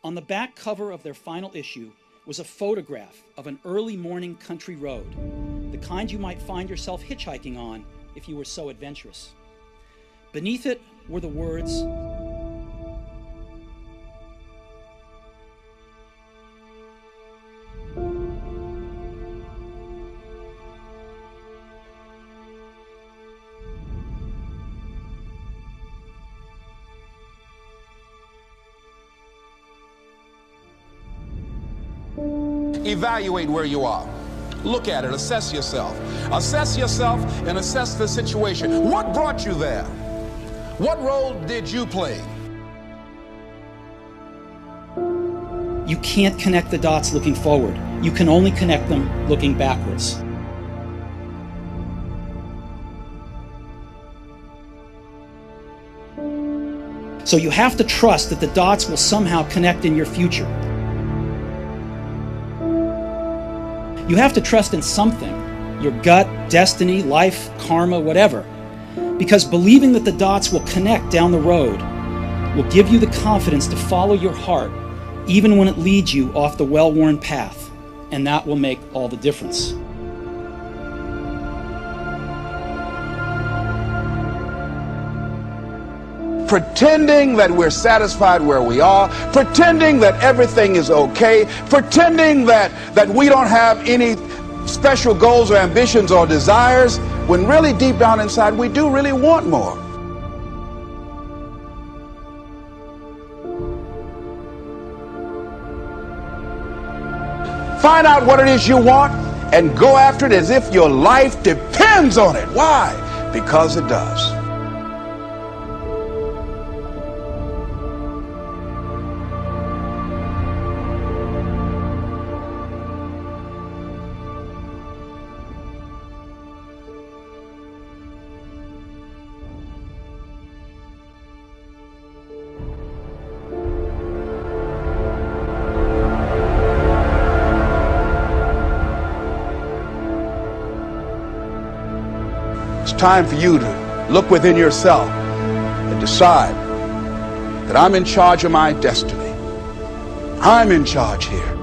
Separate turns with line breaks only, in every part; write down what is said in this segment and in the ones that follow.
On the back cover of their final issue was a photograph of an early morning country road, the kind you might find yourself hitchhiking on if you were so adventurous. Beneath it were the words,
evaluate where you are. Look at it, assess yourself. Assess yourself and assess the situation. What brought you there? What role did you play?
you can't connect the dots looking forward. You can only connect them looking backwards. So you have to trust that the dots will somehow connect in your future. You have to trust in something, your gut, destiny, life, karma, whatever. Because believing that the dots will connect down the road will give you the confidence to follow your heart, even when it leads you off the well-worn path. And that will make all the difference.
Pretending that we're satisfied where we are, pretending that everything is okay, pretending that we don't have any special goals or ambitions or desires, when really deep down inside we do really want more. Find out what it is you want and go after it as if your life depends on it. Why? Because it does. It's time for you to look within yourself and decide that I'm in charge of my destiny. I'm in charge here.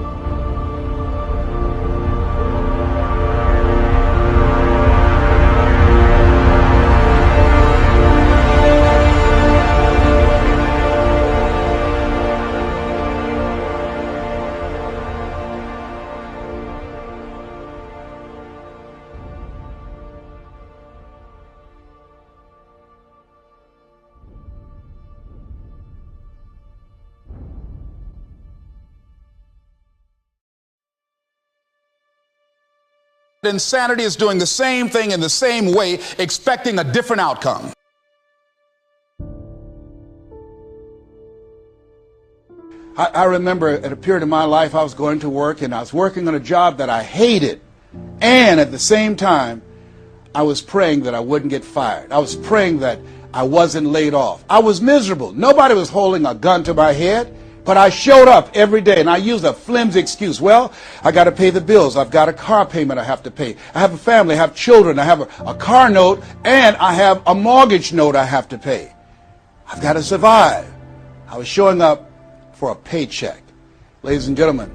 Insanity is doing the same thing in the same way, expecting a different outcome. I remember at a period of my life I was going to work and I was working on a job that I hated, and at the same time I was praying that I wouldn't get fired. I was praying that I wasn't laid off. I was miserable. Nobody was holding a gun to my head. But I showed up every day, and I used a flimsy excuse. Well, I got to pay the bills. I've got a car payment I have to pay. I have a family. I have children. I have a car note, and I have a mortgage note I have to pay. I've got to survive. I was showing up for a paycheck. Ladies and gentlemen,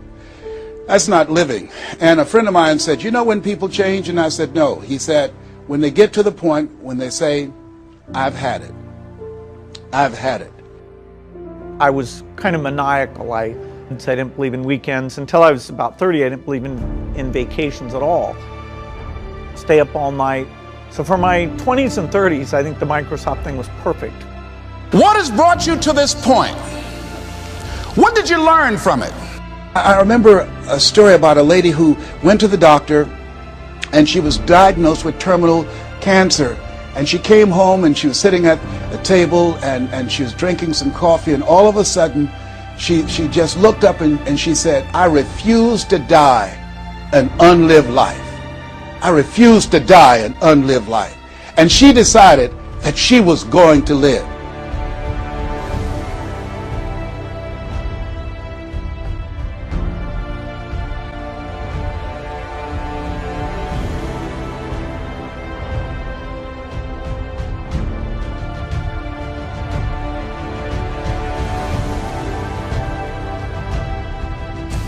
that's not living. And a friend of mine said, you know when people change? And I said, no. He said, when they get to the point when they say, I've had it. I've had it.
I was kind of maniacal. I didn't believe in weekends. Until I was about 30, I didn't believe in vacations at all. Stay up all night. So for my 20s and 30s, I think the Microsoft thing was perfect.
What has brought you to this point? What did you learn from it? I remember a story about a lady who went to the doctor and she was diagnosed with terminal cancer. And she came home and she was sitting at a table and she was drinking some coffee, and all of a sudden she just looked up and she said, I refuse to die an unlived life. I refuse to die an unlived life. And she decided that she was going to live.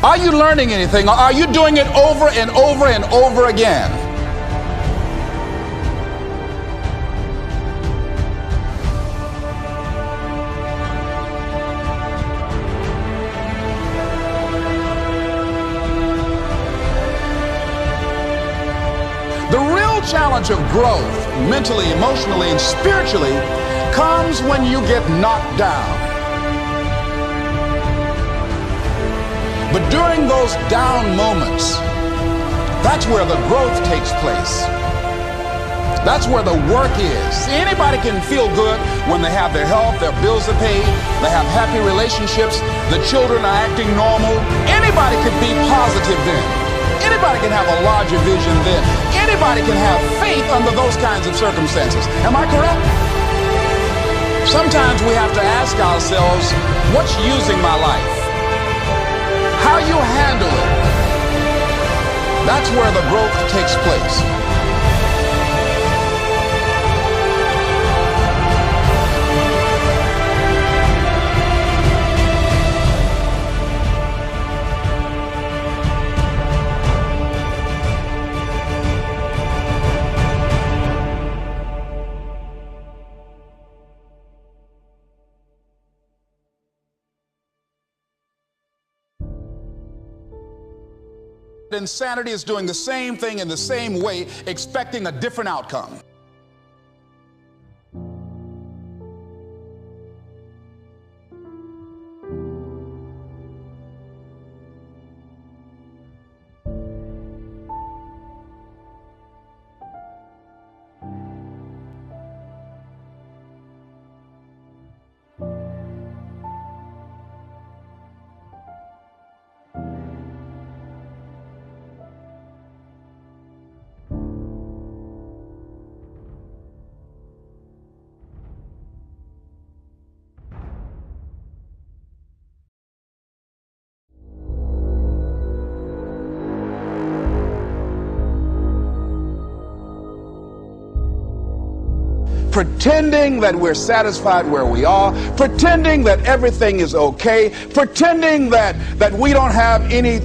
Are you learning anything, or are you doing it over and over and over again? The real challenge of growth, mentally, emotionally, and spiritually, comes when you get knocked down. But during those down moments, that's where the growth takes place. That's where the work is. See, anybody can feel good when they have their health, their bills are paid, they have happy relationships, the children are acting normal. Anybody can be positive then. Anybody can have a larger vision then. Anybody can have faith under those kinds of circumstances. Am I correct? Sometimes we have to ask ourselves, what's using my life? How you handle it. That's where the growth takes place. Insanity is doing the same thing in the same way, expecting a different outcome. Pretending that we're satisfied where we are, pretending that everything is okay, pretending that we don't have any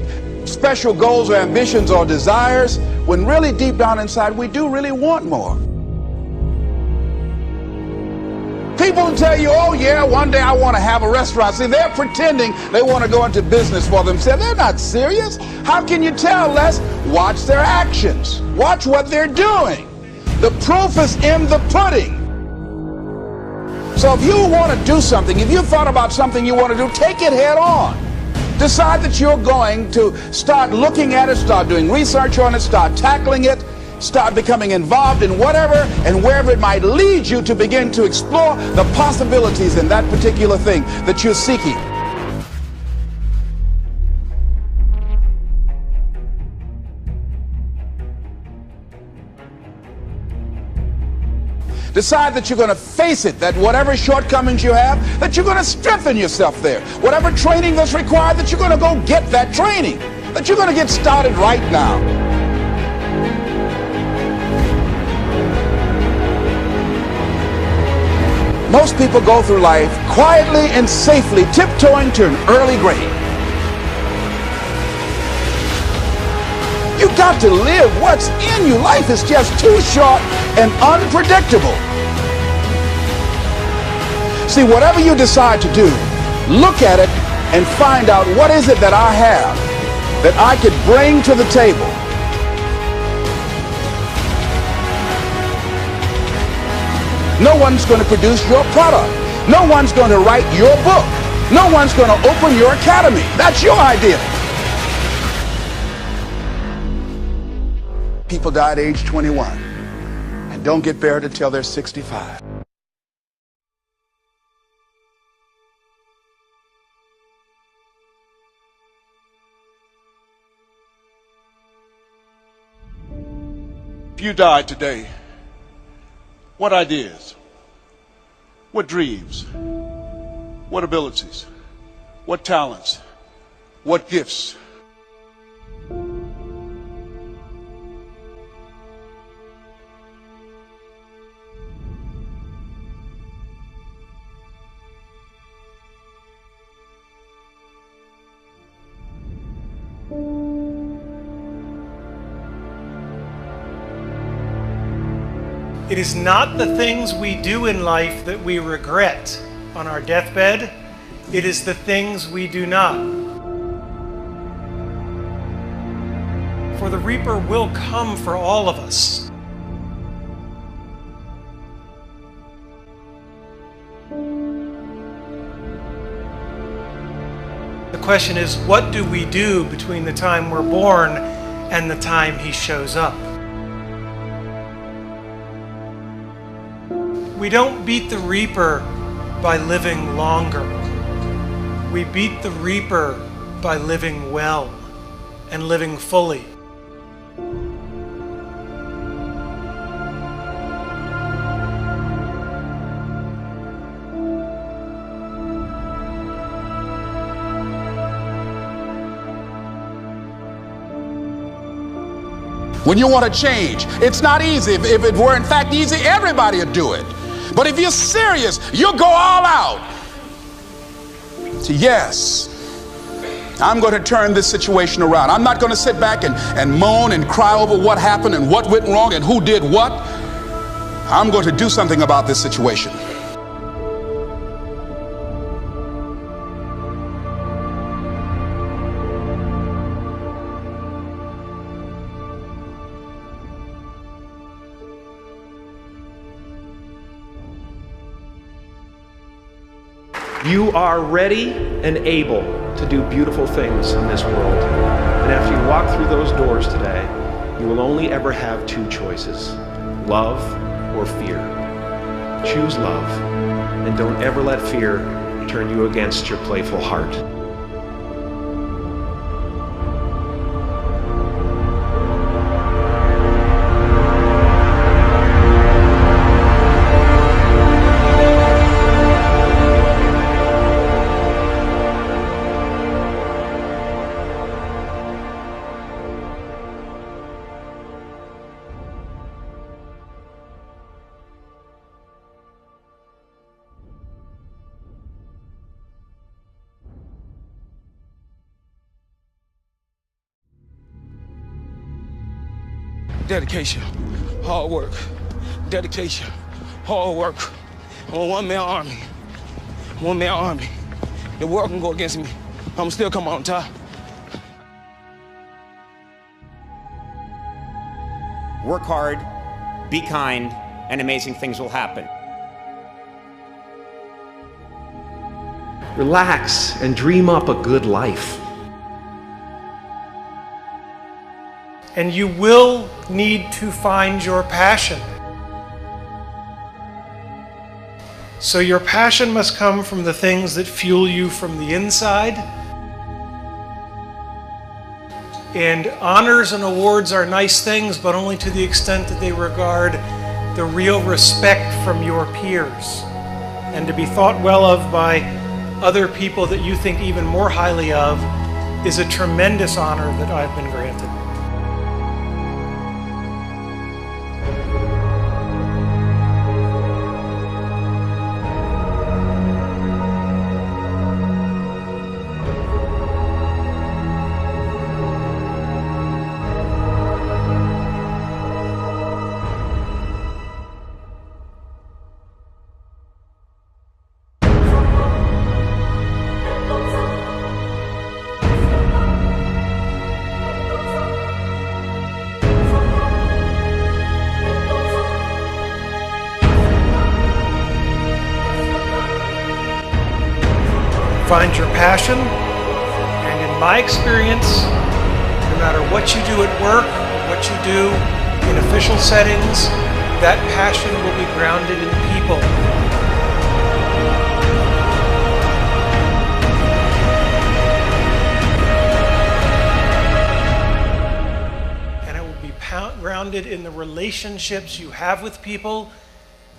special goals or ambitions or desires, when really deep down inside we do really want more. People tell you, oh yeah, one day I want to have a restaurant. See, they're pretending they want to go into business for themselves. They're not serious. How can you tell, Les? Watch their actions. Watch what they're doing. The proof is in the pudding. So if you want to do something, if you've thought about something you want to do, take it head on. Decide that you're going to start looking at it, start doing research on it, start tackling it, start becoming involved in whatever and wherever it might lead you to begin to explore the possibilities in that particular thing that you're seeking. Decide that you're going to face it, that whatever shortcomings you have, that you're going to strengthen yourself there. Whatever training that's required, that you're going to go get that training, that you're going to get started right now. Most people go through life quietly and safely tiptoeing to an early grave. You've got to live what's in you. Life is just too short and unpredictable. See, whatever you decide to do, look at it and find out what is it that I have that I could bring to the table. No one's going to produce your product. No one's going to write your book. No one's going to open your academy. That's your idea. People die at age 21 and don't get buried until they're 65.
If you died today, what ideas, what dreams, what abilities, what talents, what gifts?
It is not the things we do in life that we regret on our deathbed. It is the things we do not. For the reaper will come for all of us. The question is, what do we do between the time we're born and the time he shows up? We don't beat the reaper by living longer. We beat the reaper by living well and living fully.
When you want to change, it's not easy. If it were in fact easy, everybody would do it. But if you're serious, you'll go all out. So yes, I'm going to turn this situation around. I'm not going to sit back and moan and cry over what happened and what went wrong and who did what. I'm going to do something about this situation.
You are ready and able to do beautiful things in this world. And after you walk through those doors today, you will only ever have two choices: love or fear. Choose love, and don't ever let fear turn you against your playful heart.
Dedication, hard work. Dedication, hard work. I'm a one-man army. One-man army. The world can go against me. I'm still come on top.
Work hard, be kind, and amazing things will happen.
Relax and dream up a good life.
And you will need to find your passion. So your passion must come from the things that fuel you from the inside. And honors and awards are nice things, but only to the extent that they regard the real respect from your peers. And to be thought well of by other people that you think even more highly of is a tremendous honor that I've been granted. Find your passion, and in my experience, no matter what you do at work, what you do in official settings, that passion will be grounded in people. And it will be grounded in the relationships you have with people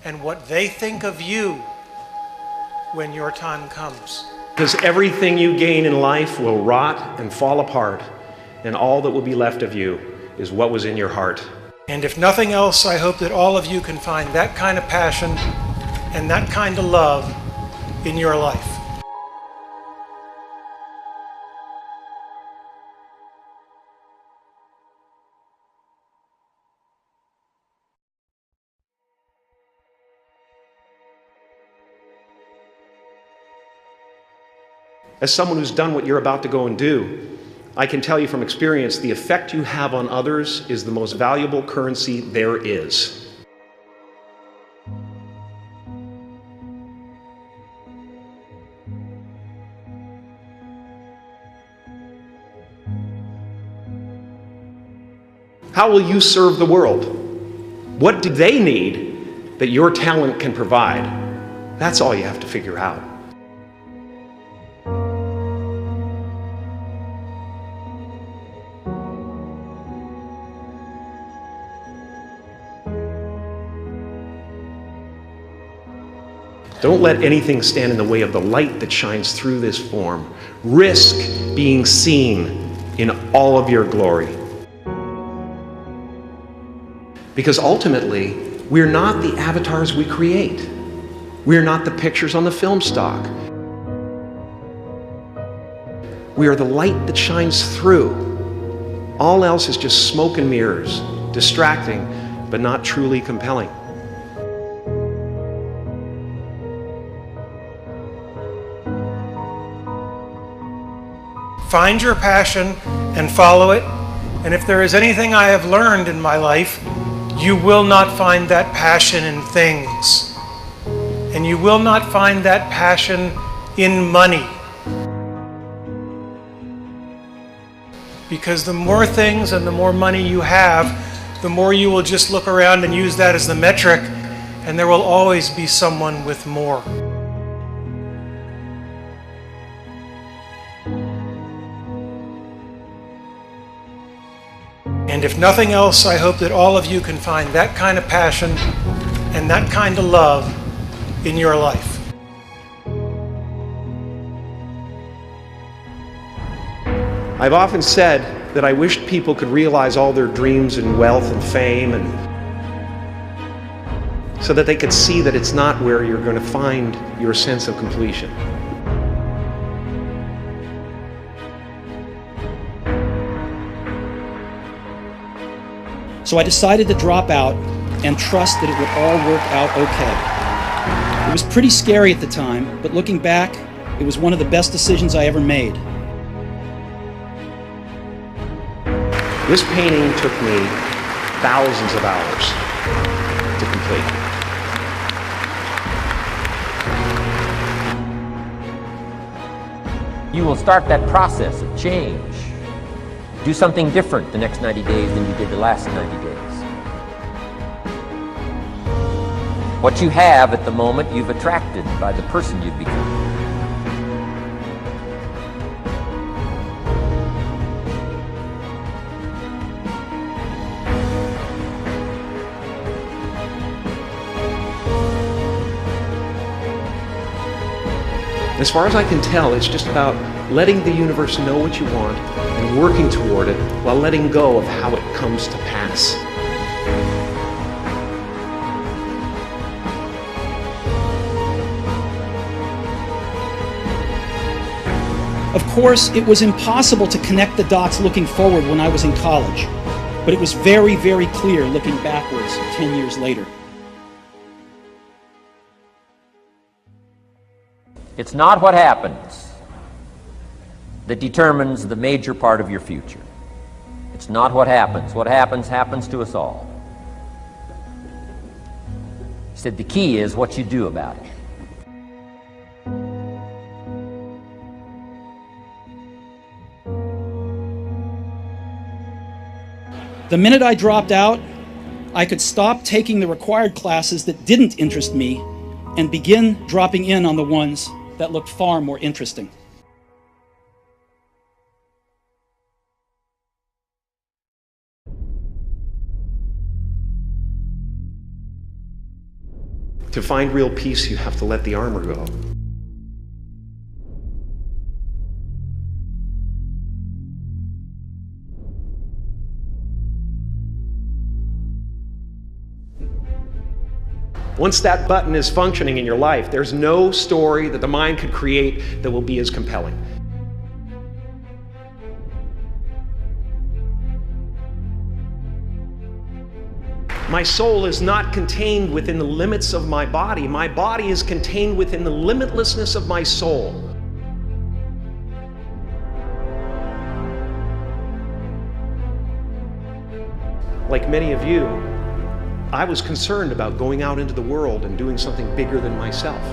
and what they think of you when your time comes.
Because everything you gain in life will rot and fall apart, and all that will be left of you is what was in your heart.
And if nothing else, I hope that all of you can find that kind of passion and that kind of love in your life.
As someone who's done what you're about to go and do, I can tell you from experience, the effect you have on others is the most valuable currency there is. How will you serve the world? What do they need that your talent can provide? That's all you have to figure out. Don't let anything stand in the way of the light that shines through this form. Risk being seen in all of your glory. Because ultimately, we're not the avatars we create. We're not the pictures on the film stock. We are the light that shines through. All else is just smoke and mirrors, distracting, but not truly compelling.
Find your passion and follow it. And if there is anything I have learned in my life, you will not find that passion in things. And you will not find that passion in money. Because the more things and the more money you have, the more you will just look around and use that as the metric, and there will always be someone with more. And if nothing else, I hope that all of you can find that kind of passion and that kind of love in your life.
I've often said that I wished people could realize all their dreams and wealth and fame, and so that they could see that it's not where you're going to find your sense of completion.
So I decided to drop out and trust that it would all work out okay. It was pretty scary at the time, but looking back, it was one of the best decisions I ever made.
This painting took me thousands of hours to complete.
You will start that process of change. Do something different the next 90 days than you did the last 90 days. What you have at the moment, you've attracted by the person you've become.
As far as I can tell, it's just about letting the universe know what you want and working toward it while letting go of how it comes to pass.
Of course, it was impossible to connect the dots looking forward when I was in college, but it was very, very clear looking backwards 10 years later.
It's not what happens that determines the major part of your future. It's not what happens. What happens, happens to us all. He said the key is what you do about it.
The minute I dropped out, I could stop taking the required classes that didn't interest me and begin dropping in on the ones that looked far more interesting.
To find real peace, you have to let the armor go. Once that button is functioning in your life, there's no story that the mind could create that will be as compelling. My soul is not contained within the limits of my body. My body is contained within the limitlessness of my soul. Like many of you, I was concerned about going out into the world and doing something bigger than myself.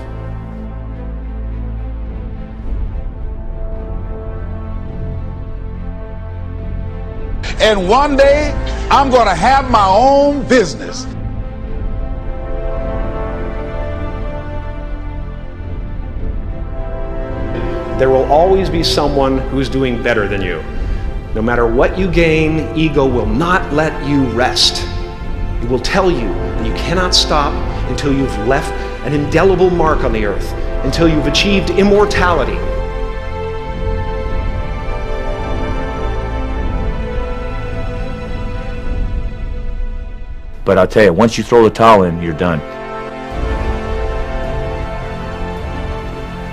And one day, I'm going to have my own business.
There will always be someone who's doing better than you. No matter what you gain, ego will not let you rest. It will tell you that you cannot stop until you've left an indelible mark on the earth, until you've achieved immortality.
But I'll tell you, once you throw the towel in, you're done.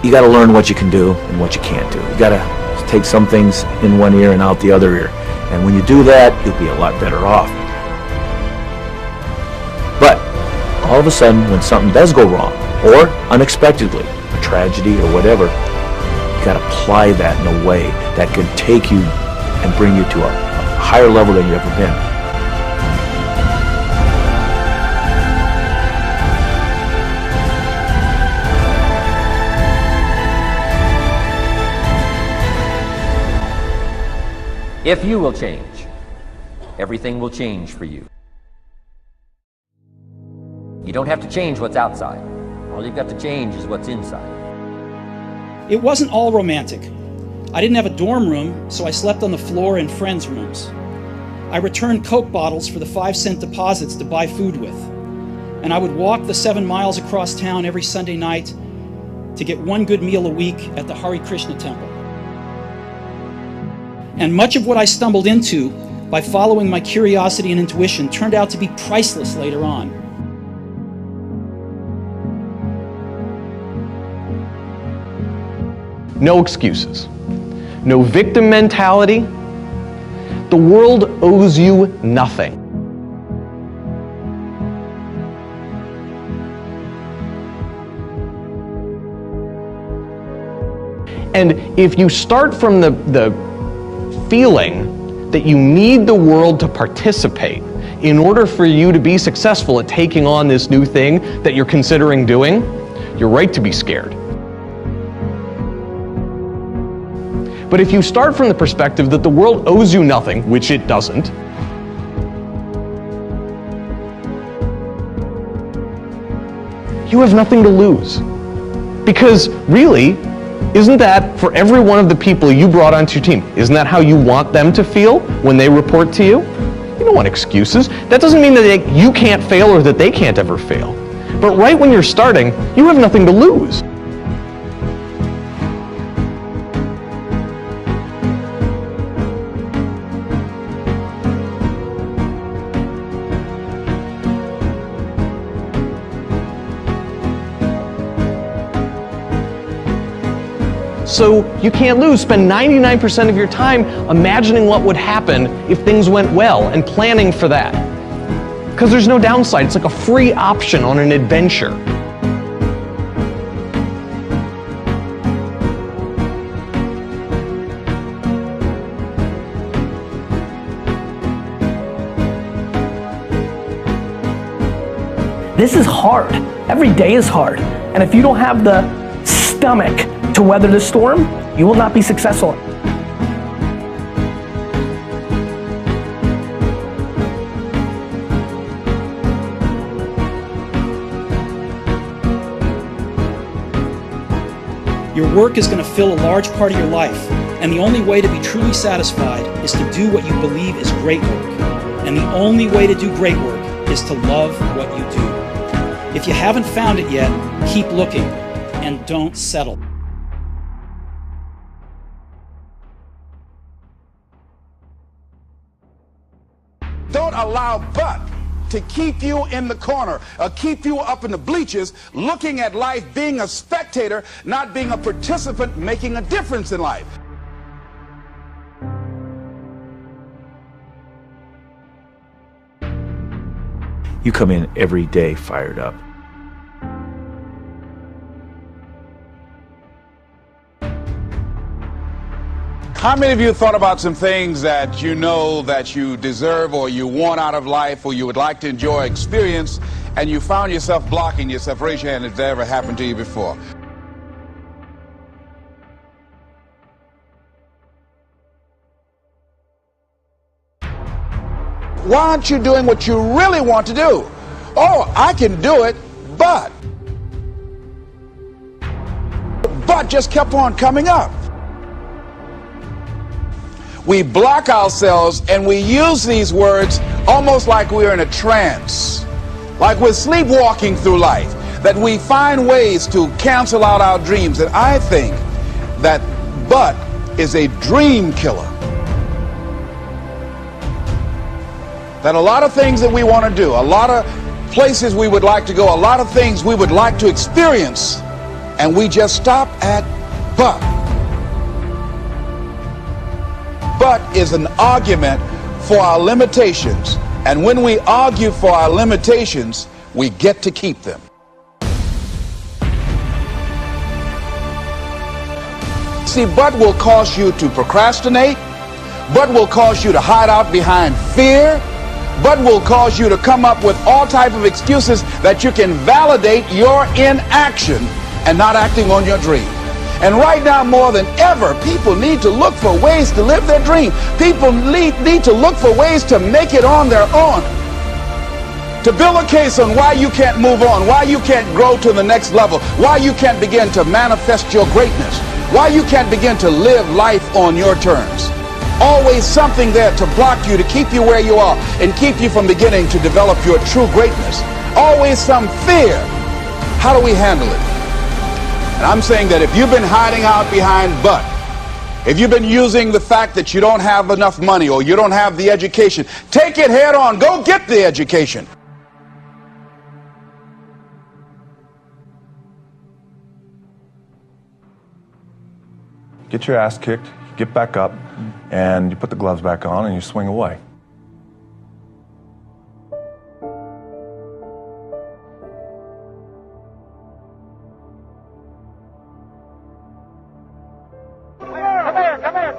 You got to learn what you can do and what you can't do. You got to take some things in one ear and out the other ear. And when you do that, you'll be a lot better off. But all of a sudden, when something does go wrong, or unexpectedly, a tragedy or whatever, you got to apply that in a way that can take you and bring you to a higher level than you've ever been.
If you will change, everything will change for you. You don't have to change what's outside. All you've got to change is what's inside.
It wasn't all romantic. I didn't have a dorm room, so I slept on the floor in friends' rooms. I returned Coke bottles for the 5-cent deposits to buy food with. And I would walk the 7 miles across town every Sunday night to get one good meal a week at the Hare Krishna temple. And much of what I stumbled into by following my curiosity and intuition turned out to be priceless later on.
No excuses. No victim mentality. The world owes you nothing. And if you start from the feeling that you need the world to participate in order for you to be successful at taking on this new thing that you're considering doing, you're right to be scared. But if you start from the perspective that the world owes you nothing, which it doesn't, you have nothing to lose. Because really, isn't that for every one of the people you brought onto your team, isn't that how you want them to feel when they report to you? You don't want excuses. That doesn't mean that you can't fail or that they can't ever fail. But right when you're starting, you have nothing to lose. So you can't lose. Spend 99% of your time imagining what would happen if things went well and planning for that. Because there's no downside. It's like a free option on an adventure.
This is hard. Every day is hard. And if you don't have the stomach to weather the storm, you will not be successful.
Your work is going to fill a large part of your life, and the only way to be truly satisfied is to do what you believe is great work. And the only way to do great work is to love what you do. If you haven't found it yet, keep looking and don't settle.
Don't allow but to keep you in the corner, keep you up in the bleachers, looking at life, being a spectator, not being a participant, making a difference in life.
You come in every day fired up.
How many of you thought about some things that you know that you deserve or you want out of life or you would like to enjoy, experience, and you found yourself blocking yourself? Raise your hand if that ever happened to you before. Why aren't you doing what you really want to do? Oh, I can do it, but just kept on coming up. We block ourselves and we use these words almost like we're in a trance, like we're sleepwalking through life, that we find ways to cancel out our dreams. And I think that but is a dream killer. That a lot of things that we want to do, a lot of places we would like to go, a lot of things we would like to experience, and we just stop at but. But is an argument for our limitations, and when we argue for our limitations, we get to keep them. See, but will cause you to procrastinate, but will cause you to hide out behind fear, but will cause you to come up with all type of excuses that you can validate your inaction and not acting on your dream. And right now, more than ever, people need to look for ways to live their dream. People need to look for ways to make it on their own. To build a case on why you can't move on, why you can't grow to the next level, why you can't begin to manifest your greatness, why you can't begin to live life on your terms. Always something there to block you, to keep you where you are, and keep you from beginning to develop your true greatness. Always some fear. How do we handle it? And I'm saying that if you've been hiding out behind but, if you've been using the fact that you don't have enough money or you don't have the education, take it head on. Go get the education.
Get your ass kicked, get back up, and you put the gloves back on and you swing away.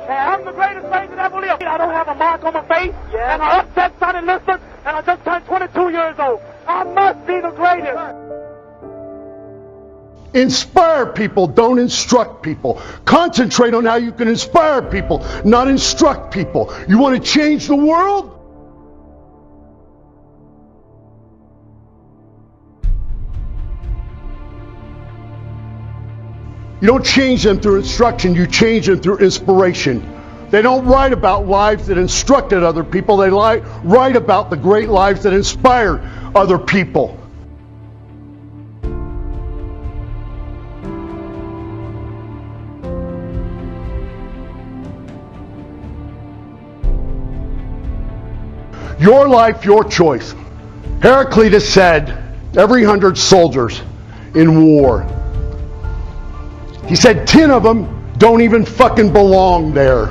I'm the greatest thing that ever lived. I don't have a mark on my face, and I upset Sonny Liston, and I just turned 22 years old. I must be the greatest.
Inspire people, don't instruct people. Concentrate on how you can inspire people, not instruct people. You want to change the world? You don't change them through instruction, you change them through inspiration. They don't write about lives that instructed other people, they write about the great lives that inspired other people. Your life, your choice. Heraclitus said, every 100 soldiers in war, he said 10 of them don't even fucking belong there.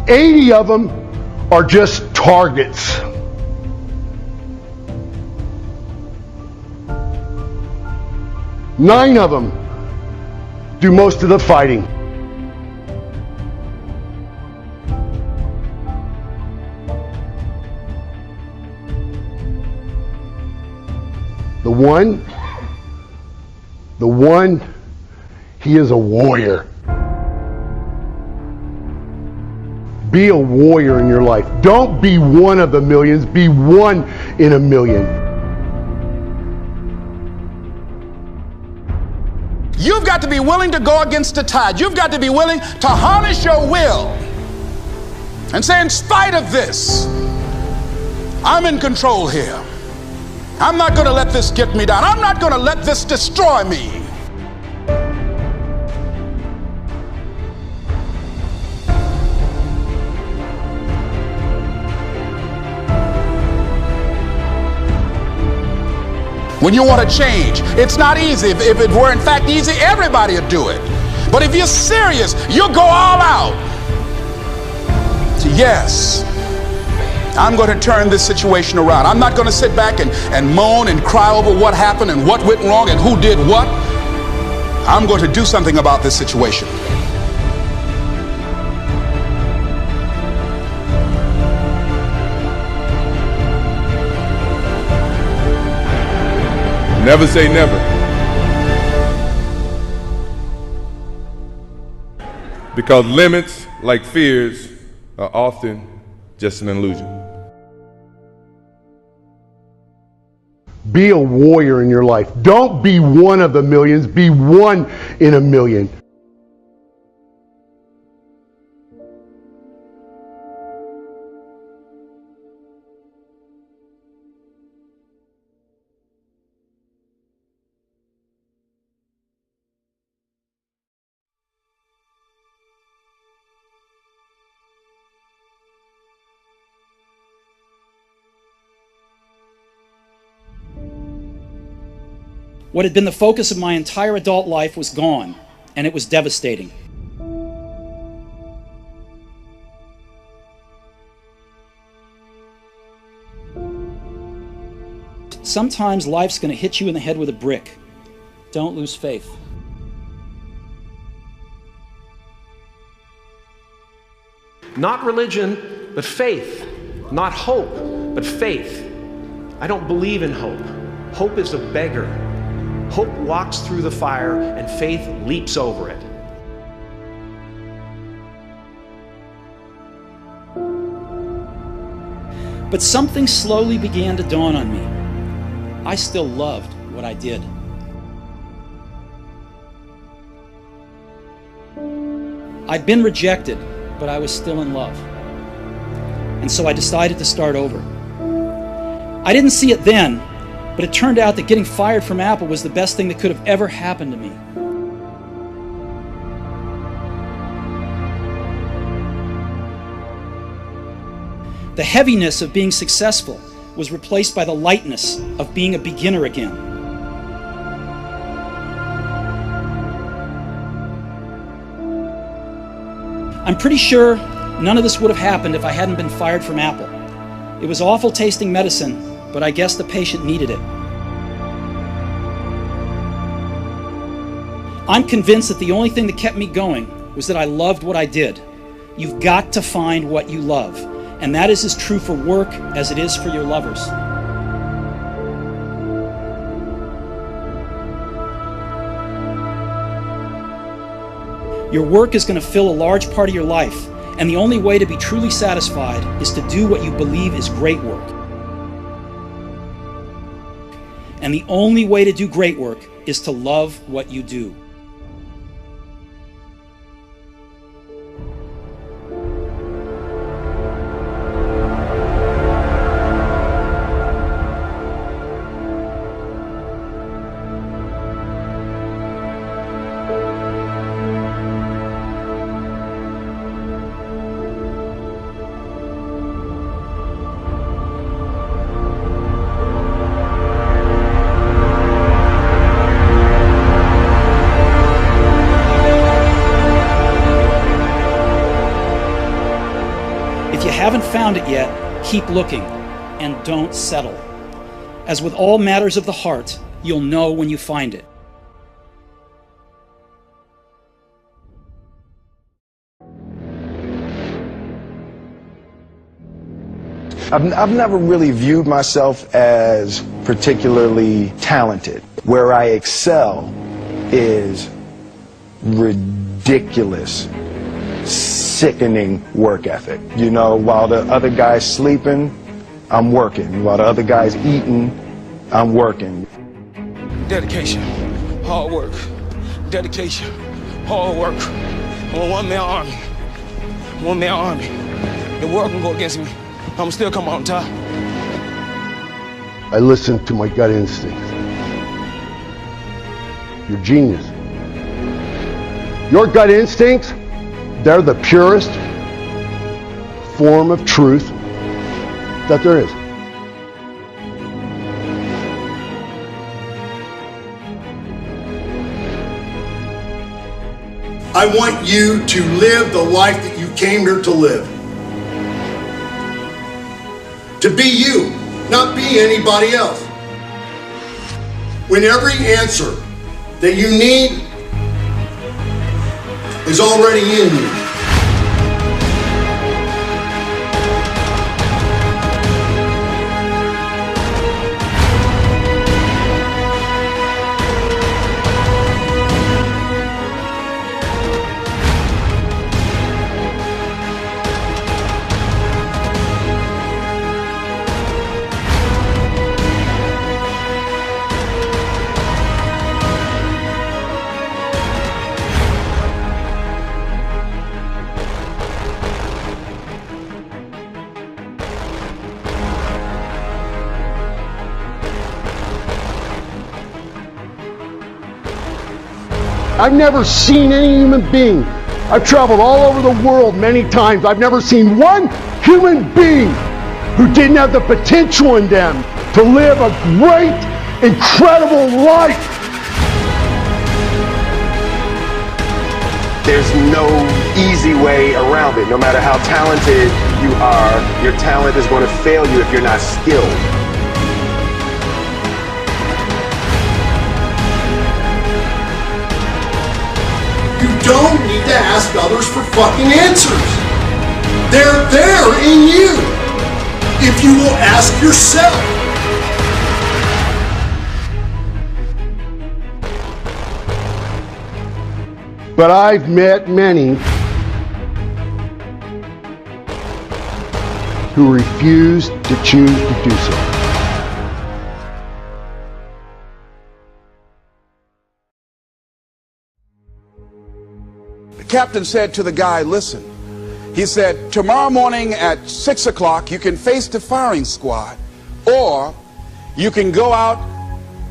80 of them are just targets. Nine of them do most of the fighting. The one, he is a warrior. Be a warrior in your life. Don't be one of the millions, be one in a million.
You've got to be willing to go against the tide. You've got to be willing to harness your will and say, in spite of this, I'm in control here. I'm not going to let this get me down. I'm not going to let this destroy me. When you want to change, it's not easy. If it were in fact easy, everybody would do it. But if you're serious, you'll go all out. So yes, I'm going to turn this situation around. I'm not going to sit back and moan and cry over what happened and what went wrong and who did what. I'm going to do something about this situation.
Never say never. Because limits, like fears, are often just an illusion.
Be a warrior in your life. Don't be one of the millions. Be one in a million.
What had been the focus of my entire adult life was gone, and it was devastating. Sometimes life's going to hit you in the head with a brick. Don't lose faith.
Not religion, but faith. Not hope, but faith. I don't believe in hope. Hope is a beggar. Hope walks through the fire and faith leaps over it.
But something slowly began to dawn on me. I still loved what I did. I'd been rejected, but I was still in love. And so I decided to start over. I didn't see it then, but it turned out that getting fired from Apple was the best thing that could have ever happened to me. The heaviness of being successful was replaced by the lightness of being a beginner again. I'm pretty sure none of this would have happened if I hadn't been fired from Apple. It was awful tasting medicine, but I guess the patient needed it. I'm convinced that the only thing that kept me going was that I loved what I did. You've got to find what you love, and that is as true for work as it is for your lovers. Your work is going to fill a large part of your life, and the only way to be truly satisfied is to do what you believe is great work. And the only way to do great work is to love what you do. If you haven't found it yet, keep looking and don't settle. As with all matters of the heart, you'll know when you find it.
I've never really viewed myself as particularly talented. Where I excel is ridiculous, sickening work ethic. You know, while the other guy's sleeping, I'm working. While the other guy's eating, I'm working.
Dedication, hard work. Dedication, hard work. I'm a one-man army. One-man army. The world can go against me. I'm still come on top.
I listen to my gut instincts. You're genius. Your gut instincts, they're the purest form of truth that there is.
I want you to live the life that you came here to live. To be you, not be anybody else. When every answer that you need is already in you.
I've never seen any human being. I've traveled all over the world many times. I've never seen one human being who didn't have the potential in them to live a great, incredible life.
There's no easy way around it. No matter how talented you are, your talent is going to fail you if you're not skilled.
You don't need to ask others for fucking answers. They're there in you, if you will ask yourself.
But I've met many who refuse to choose to do so.
The captain said to the guy, listen, he said, tomorrow morning at 6 o'clock you can face the firing squad, or you can go out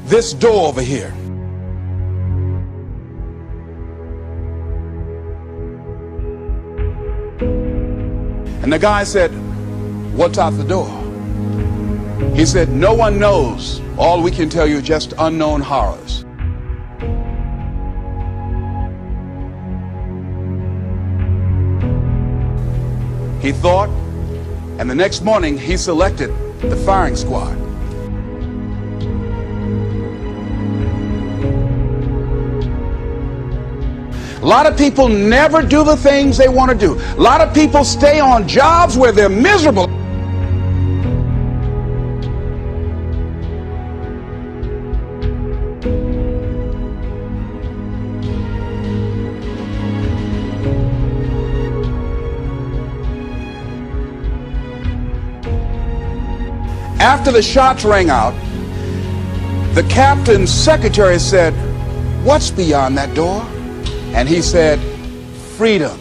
this door over here. And the guy said, what's out the door? He said, no one knows. All we can tell you is just unknown horrors. He thought, and the next morning he selected the firing squad. A lot of people never do the things they want to do. A lot of people stay on jobs where they're miserable. After the shots rang out, the captain's secretary said, what's beyond that door? And he said, freedom.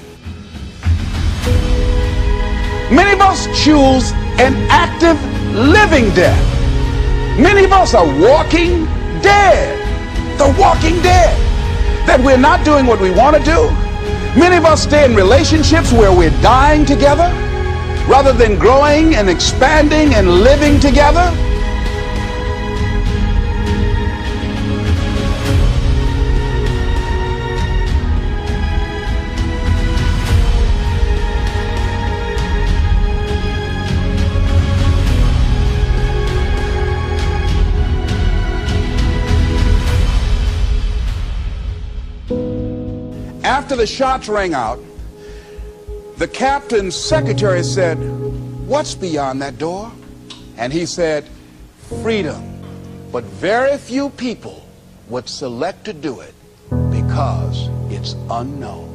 Many of us choose an active living death. Many of us are walking dead. The walking dead. That we're not doing what we want to do. Many of us stay in relationships where we're dying together rather than growing and expanding and living together. After the shots rang out, the captain's secretary said, what's beyond that door? And he said, freedom. But very few people would select to do it because it's unknown.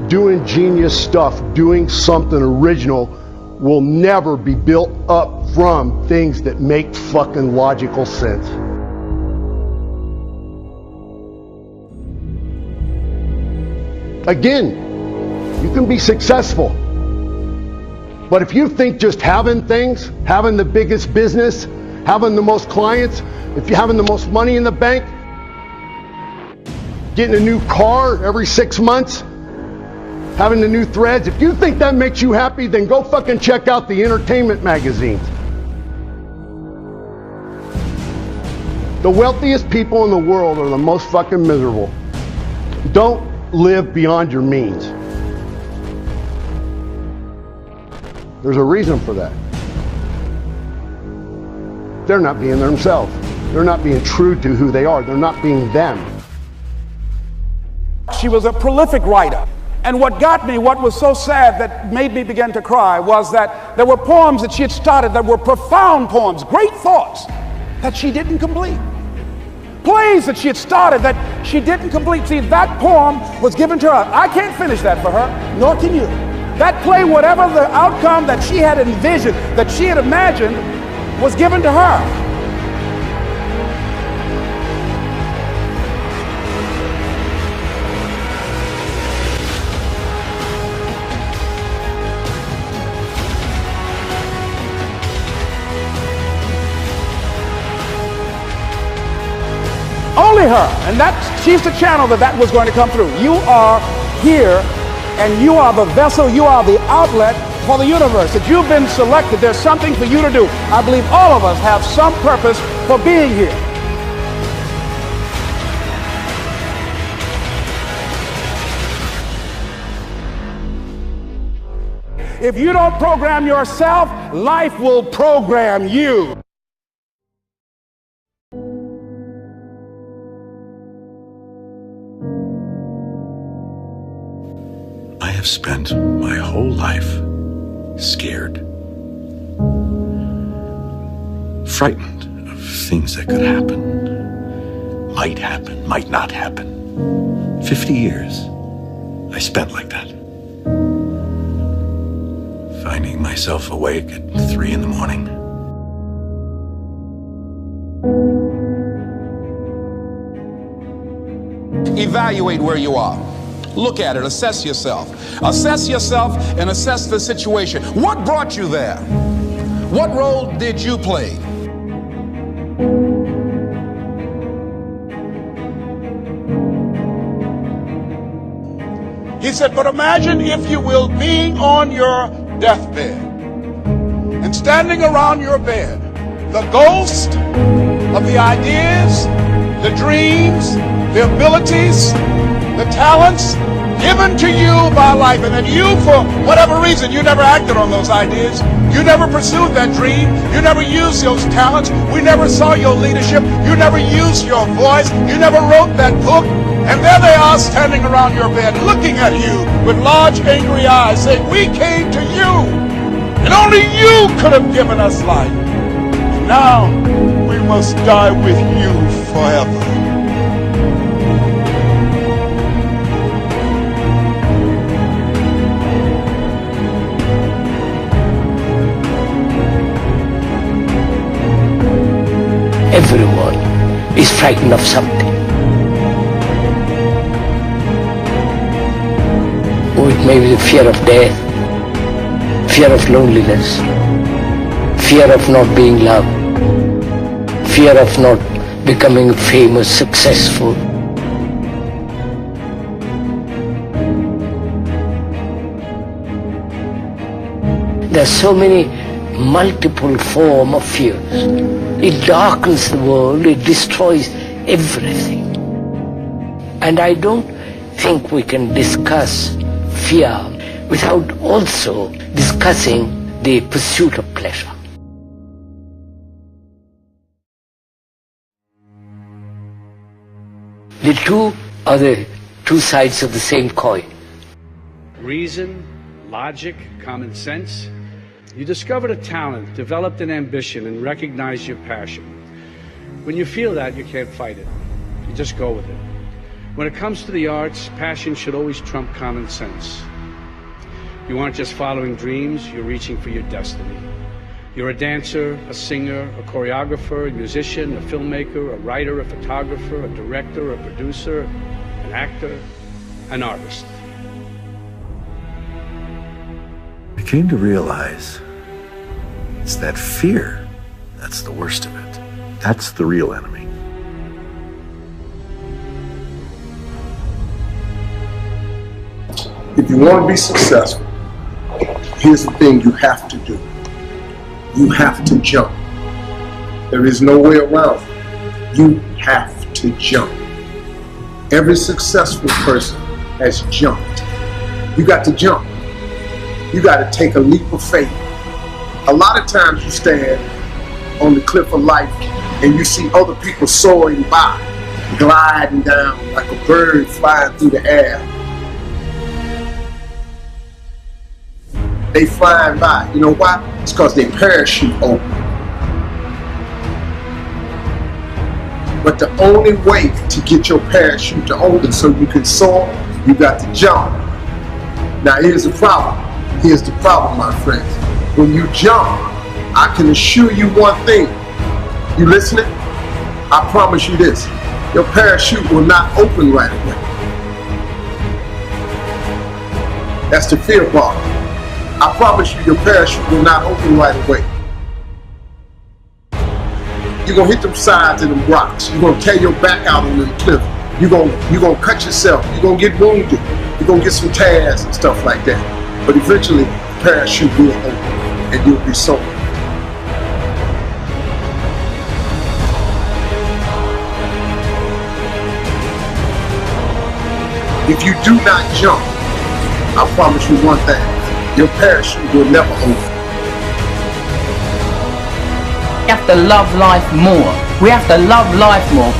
Doing genius stuff, doing something original will never be built up from things that make fucking logical sense. Again, you can be successful, but if you think just having things, having the biggest business, having the most clients, if you're having the most money in the bank, getting a new car every 6 months, having the new threads, if you think that makes you happy, then go fucking check out the entertainment magazines. The wealthiest people in the world are the most fucking miserable. Don't live beyond your means. There's a reason for that. They're not being themselves. They're not being true to who they are. They're not being them.
She was a prolific writer. And what got me, what was so sad that made me begin to cry, was that there were poems that she had started that were profound poems, great thoughts, that she didn't complete. Plays that she had started that she didn't complete. See, that poem was given to her. I can't finish that for her, nor can you. That play, whatever the outcome that she had envisioned, that she had imagined, was given to her. Only her, and she's the channel that was going to come through. You are here, and you are the vessel, you are the outlet for the universe. That you've been selected, there's something for you to do. I believe all of us have some purpose for being here. If you don't program yourself, life will program you.
I have spent my whole life scared, frightened of things that could happen, might not happen. 50 years I spent like that, finding myself awake at 3 in the morning.
Evaluate where you are. Look at it, assess yourself. Assess yourself and assess the situation. What brought you there? What role did you play?
He said, but imagine, if you will, being on your deathbed and standing around your bed, the ghost of the ideas, the dreams, the abilities, the talents given to you by life, and that you, for whatever reason, you never acted on those ideas, you never pursued that dream, you never used those talents, we never saw your leadership, you never used your voice, you never wrote that book, and there they are standing around your bed looking at you with large angry eyes saying, we came to you, and only you could have given us life, and now we must die with you forever.
Everyone is frightened of something. Oh, it may be the fear of death, fear of loneliness, fear of not being loved, fear of not becoming famous, successful. There are so many multiple forms of fears. It darkens the world, it destroys everything. And I don't think we can discuss fear without also discussing the pursuit of pleasure. The two are the two sides of the same coin.
Reason, logic, common sense. You discovered a talent, developed an ambition, and recognized your passion. When you feel that, you can't fight it. You just go with it. When it comes to the arts, passion should always trump common sense. You aren't just following dreams, you're reaching for your destiny. You're a dancer, a singer, a choreographer, a musician, a filmmaker, a writer, a photographer, a director, a producer, an actor, an artist.
I came to realize it's that fear that's the worst of it. That's the real enemy.
If you want to be successful, here's the thing you have to do. You have to jump. There is no way around it. You have to jump. Every successful person has jumped. You got to jump. You got to take a leap of faith. A lot of times you stand on the cliff of life and you see other people soaring by, gliding down like a bird flying through the air. They flying by. You know why? It's because their parachute open. But the only way to get your parachute to open so you can soar, you got to jump. Now here's the problem. Here's the problem, my friends. When you jump, I can assure you one thing. You listening? I promise you this. Your parachute will not open right away. That's the fear bar. I promise you your parachute will not open right away. You're gonna hit them sides of them rocks. You're gonna tear your back out on them cliff. You're gonna cut yourself. You're gonna get wounded. You're gonna get some tears and stuff like that. But eventually, the parachute will open and you'll be soaring. If you do not jump, I promise you one thing, your parachute will never open.
We have to love life more. We have to love life more.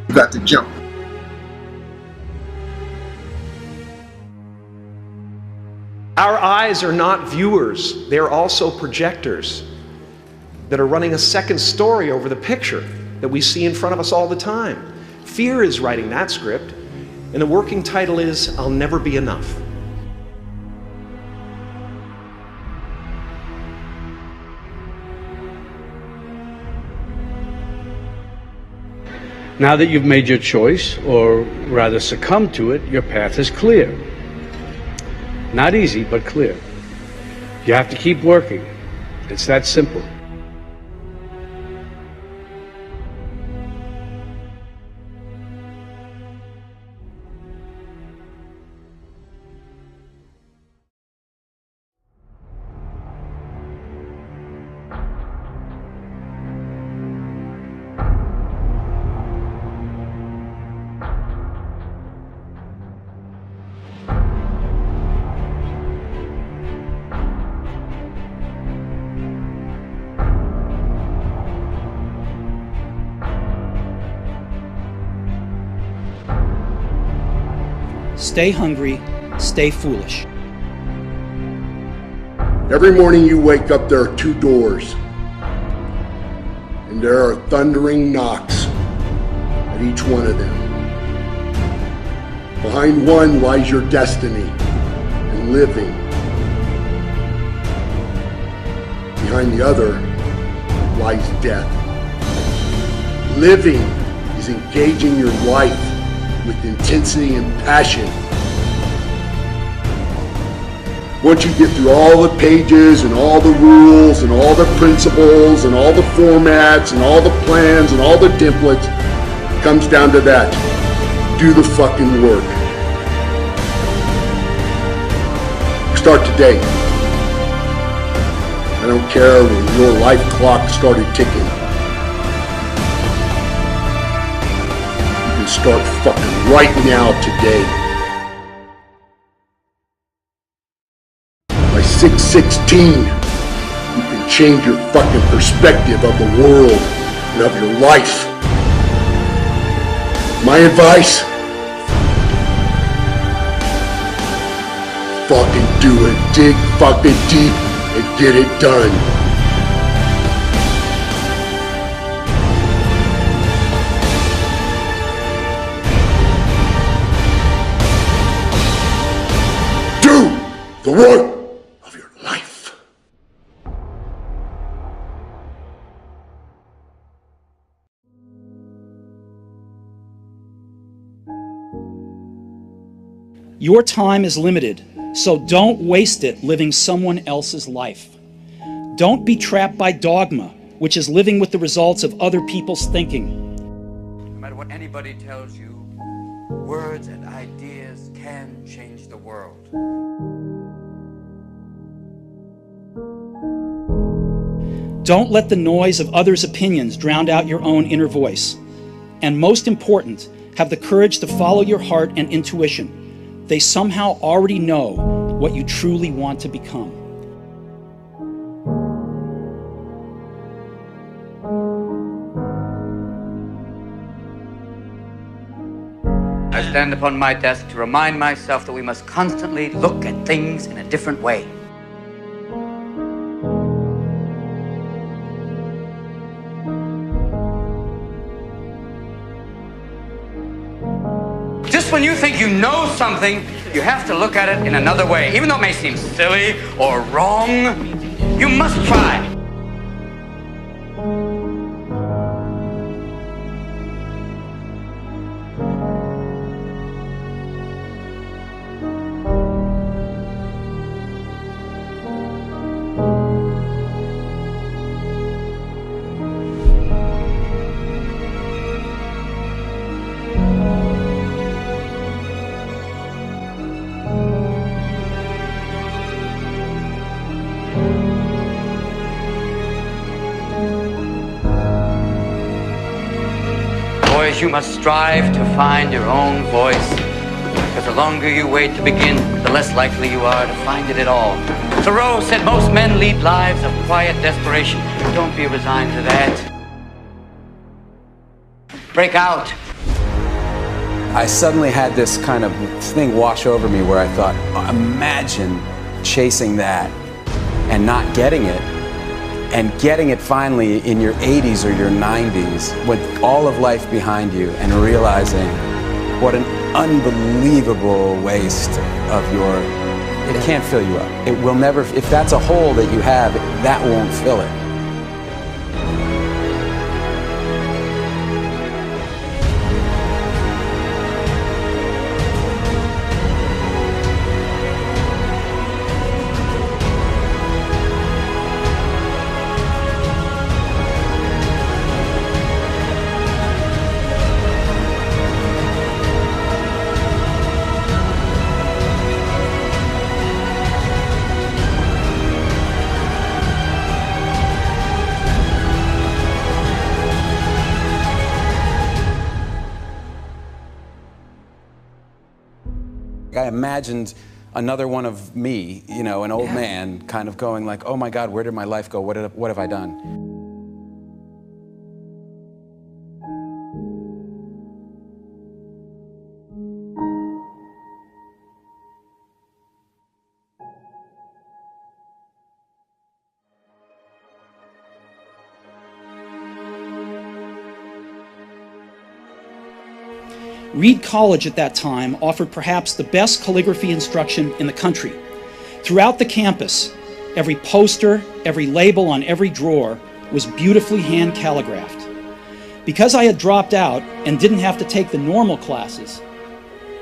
You got to jump.
Our eyes are not viewers, they're also projectors that are running a second story over the picture that we see in front of us all the time. Fear is writing that script, and the working title is, I'll Never Be Enough.
Now that you've made your choice, or rather succumbed to it, your path is clear. Not easy, but clear. You have to keep working. It's that simple.
Stay hungry, stay foolish.
Every morning you wake up, there are two doors. And there are thundering knocks at each one of them. Behind one lies your destiny and living. Behind the other lies death. Living is engaging your life with intensity and passion. Once you get through all the pages and all the rules and all the principles and all the formats and all the plans and all the templates, it comes down to that. Do the fucking work. Start today. I don't care when your life clock started ticking. You can start fucking right now today. By 6/16, you can change your fucking perspective of the world and of your life. My advice? Fucking do it. Dig fucking deep and get it done.
the work of your life.
Your time is limited, so don't waste it living someone else's life. Don't be trapped by dogma, which is living with the results of other people's thinking.
No matter what anybody tells you, words and ideas can change the world.
Don't let the noise of others' opinions drown out your own inner voice. And most important, have the courage to follow your heart and intuition. They somehow already know what you truly want to become.
I stand upon my desk to remind myself that we must constantly look at things in a different way. Just when you think you know something, you have to look at it in another way. Even though it may seem silly or wrong, you must try. Boys, you must strive to find your own voice, because the longer you wait to begin, the less likely you are to find it at all. Thoreau said most men lead lives of quiet desperation. Don't be resigned to that. Break out.
I suddenly had this kind of thing wash over me where I thought, imagine chasing that and not getting it, and getting it finally in your 80s or your 90s with all of life behind you and realizing what an unbelievable waste of your... It can't fill you up. It will never... If that's a hole that you have, that won't fill it. I imagined another one of me, you know, an old man, kind of going like, oh my God, where did my life go? What have I done?
Reed College at that time offered perhaps the best calligraphy instruction in the country. Throughout the campus, every poster, every label on every drawer was beautifully hand calligraphed. Because I had dropped out and didn't have to take the normal classes,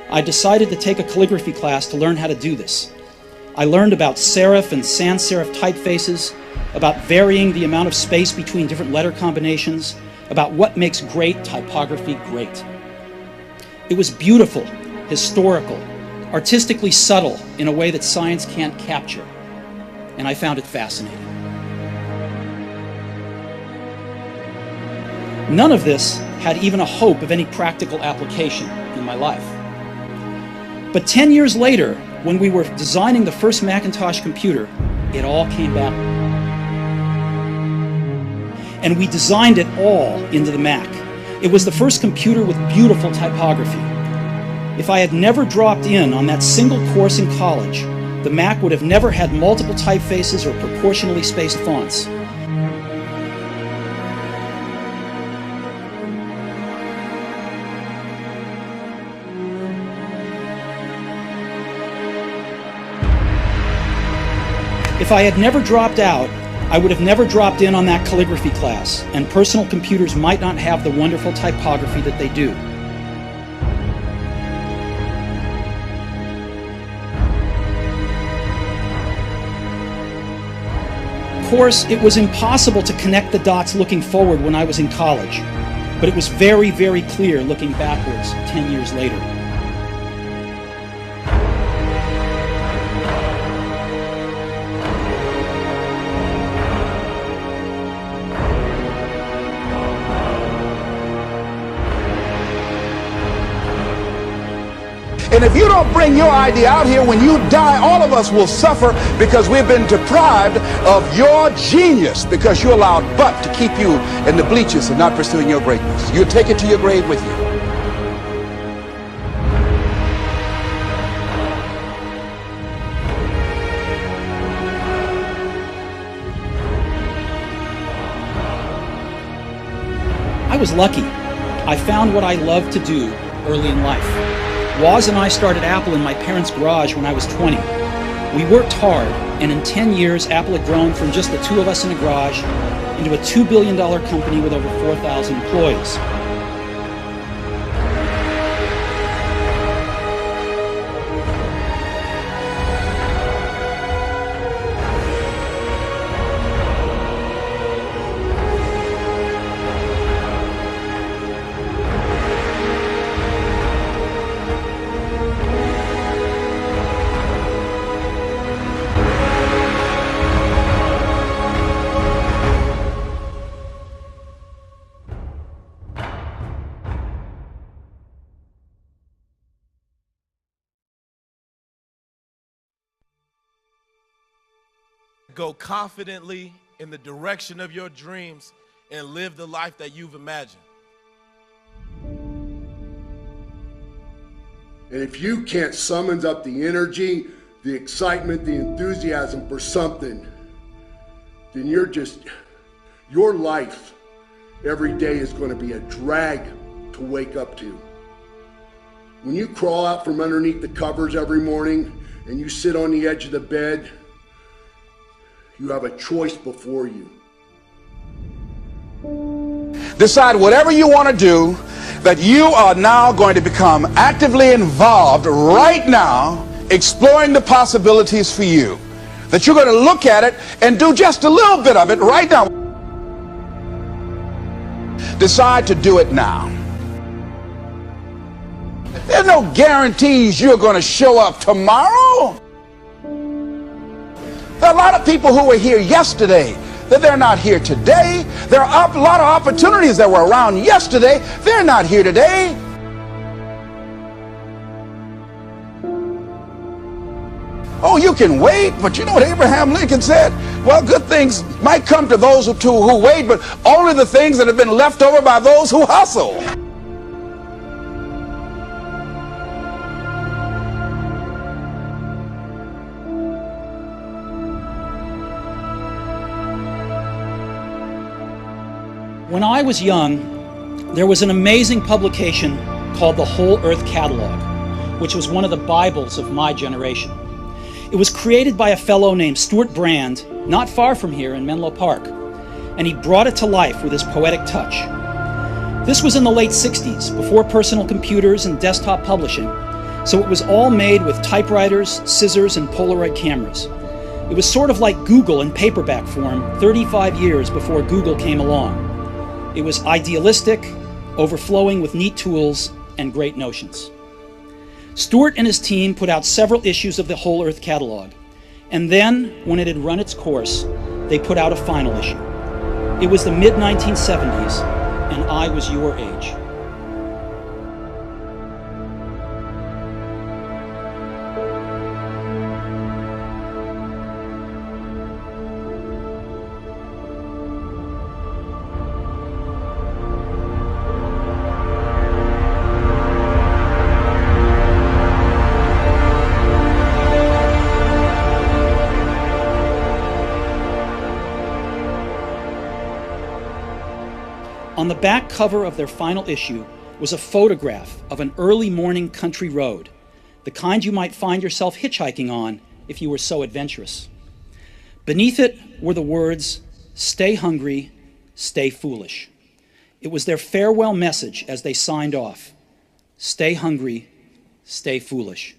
I decided to take a calligraphy class to learn how to do this. I learned about serif and sans serif typefaces, about varying the amount of space between different letter combinations, about what makes great typography great. It was beautiful, historical, artistically subtle in a way that science can't capture, and I found it fascinating. None of this had even a hope of any practical application in my life. But 10 years later, when we were designing the first Macintosh computer, it all came back. And we designed it all into the Mac. It was the first computer with beautiful typography. If I had never dropped in on that single course in college, the Mac would have never had multiple typefaces or proportionally spaced fonts. If I had never dropped out, I would have never dropped in on that calligraphy class, and personal computers might not have the wonderful typography that they do. Of course, it was impossible to connect the dots looking forward when I was in college, but it was very, very clear looking backwards 10 years later.
And if you don't bring your idea out here, when you die, all of us will suffer because we've been deprived of your genius because you allowed but to keep you in the bleachers and not pursuing your greatness. You take it to your grave with you.
I was lucky. I found what I loved to do early in life. Woz and I started Apple in my parents' garage when I was 20. We worked hard, and in 10 years, Apple had grown from just the two of us in a garage into a $2 billion company with over 4,000 employees.
Go confidently in the direction of your dreams and live the life that you've imagined.
And if you can't summon up the energy, the excitement, the enthusiasm for something, then your life every day is going to be a drag to wake up to. When you crawl out from underneath the covers every morning and you sit on the edge of the bed, you have a choice before you.
Decide whatever you want to do, that you are now going to become actively involved right now, exploring the possibilities for you. That you're going to look at it and do just a little bit of it right now. Decide to do it now. There's no guarantees you're going to show up tomorrow. There are a lot of people who were here yesterday that they're not here today. There are a lot of opportunities that were around yesterday. They're not here today. Oh, you can wait, but you know what Abraham Lincoln said? Well, good things might come to those who wait, but only the things that have been left over by those who hustle.
When I was young, there was an amazing publication called the Whole Earth Catalog, which was one of the Bibles of my generation. It was created by a fellow named Stuart Brand, not far from here in Menlo Park, and he brought it to life with his poetic touch. This was in the late 60s, before personal computers and desktop publishing, so it was all made with typewriters, scissors, and Polaroid cameras. It was sort of like Google in paperback form 35 years before Google came along. It was idealistic, overflowing with neat tools and great notions. Stuart and his team put out several issues of the Whole Earth Catalog, and then, when it had run its course, they put out a final issue. It was the mid-1970s, and I was your age. On the back cover of their final issue was a photograph of an early morning country road, the kind you might find yourself hitchhiking on if you were so adventurous. Beneath it were the words, "Stay hungry, stay foolish." It was their farewell message as they signed off. Stay hungry, stay foolish.